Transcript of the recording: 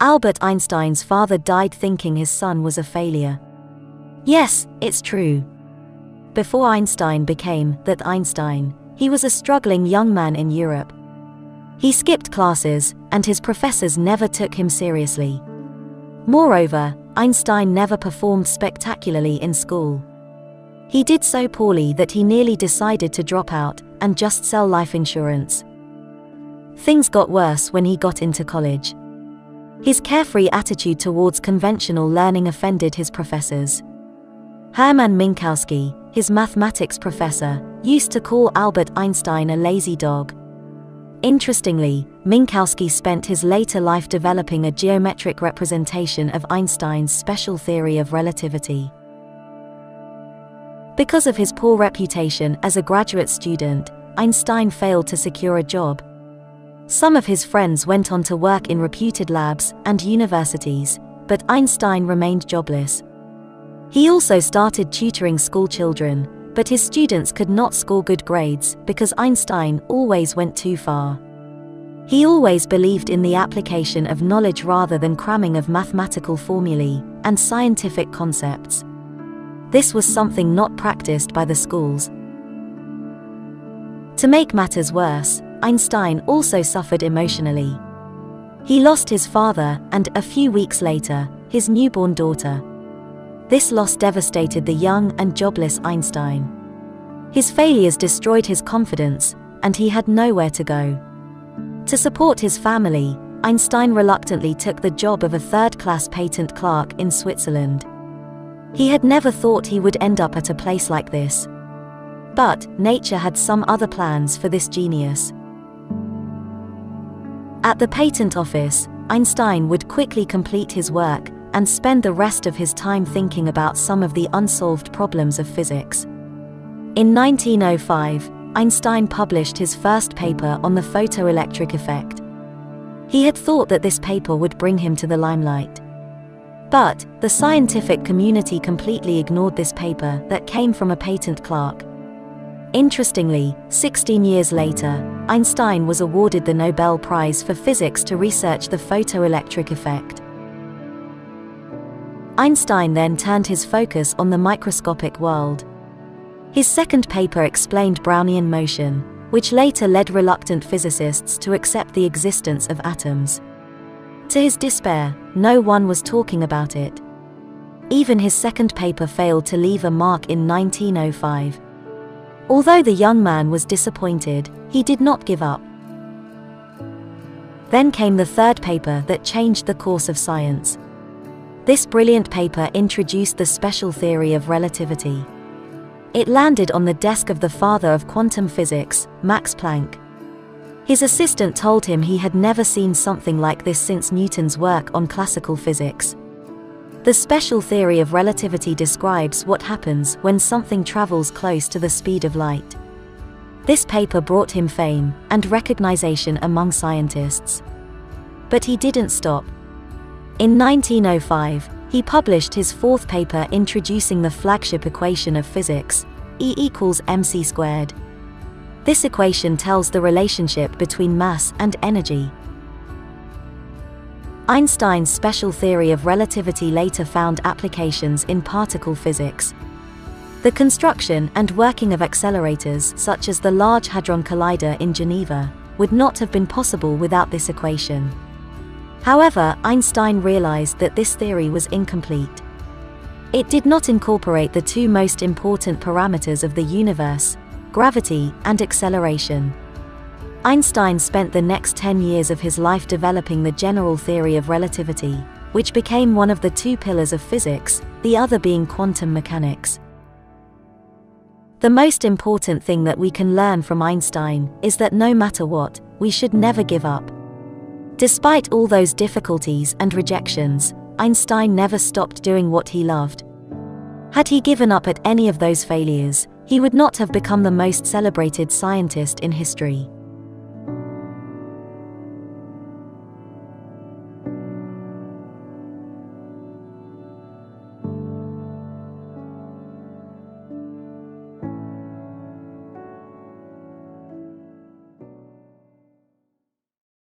Albert Einstein's father died thinking his son was a failure. Yes, it's true. Before Einstein became that Einstein, he was a struggling young man in Europe. He skipped classes, and his professors never took him seriously. Moreover, Einstein never performed spectacularly in school. He did so poorly that he nearly decided to drop out and just sell life insurance. Things got worse when he got into college. His carefree attitude towards conventional learning offended his professors. Hermann Minkowski, his mathematics professor, used to call Albert Einstein a lazy dog. Interestingly, Minkowski spent his later life developing a geometric representation of Einstein's special theory of relativity. Because of his poor reputation as a graduate student, Einstein failed to secure a job. Some of his friends went on to work in reputed labs and universities, but Einstein remained jobless. He also started tutoring school children, but his students could not score good grades because Einstein always went too far. He always believed in the application of knowledge rather than cramming of mathematical formulae and scientific concepts. This was something not practiced by the schools. To make matters worse, Einstein also suffered emotionally. He lost his father and, a few weeks later, his newborn daughter. This loss devastated the young and jobless Einstein. His failures destroyed his confidence, and he had nowhere to go. To support his family, Einstein reluctantly took the job of a third-class patent clerk in Switzerland. He had never thought he would end up at a place like this. But nature had some other plans for this genius. At the patent office, Einstein would quickly complete his work and spend the rest of his time thinking about some of the unsolved problems of physics. In 1905, Einstein published his first paper on the photoelectric effect. He had thought that this paper would bring him to the limelight. But the scientific community completely ignored this paper that came from a patent clerk. Interestingly, 16 years later, Einstein was awarded the Nobel Prize for Physics to research the photoelectric effect. Einstein then turned his focus on the microscopic world. His second paper explained Brownian motion, which later led reluctant physicists to accept the existence of atoms. To his despair, no one was talking about it. Even his second paper failed to leave a mark in 1905. Although the young man was disappointed, he did not give up. Then came the third paper that changed the course of science. This brilliant paper introduced the special theory of relativity. It landed on the desk of the father of quantum physics, Max Planck. His assistant told him he had never seen something like this since Newton's work on classical physics. The special theory of relativity describes what happens when something travels close to the speed of light. This paper brought him fame and recognition among scientists. But he didn't stop. In 1905, he published his fourth paper introducing the flagship equation of physics, E equals mc squared. This equation tells the relationship between mass and energy. Einstein's special theory of relativity later found applications in particle physics. The construction and working of accelerators such as the Large Hadron Collider in Geneva would not have been possible without this equation. However, Einstein realized that this theory was incomplete. It did not incorporate the two most important parameters of the universe, gravity and acceleration. Einstein spent the next 10 years of his life developing the general theory of relativity, which became one of the two pillars of physics, the other being quantum mechanics. The most important thing that we can learn from Einstein is that no matter what, we should never give up. Despite all those difficulties and rejections, Einstein never stopped doing what he loved. Had he given up at any of those failures, he would not have become the most celebrated scientist in history.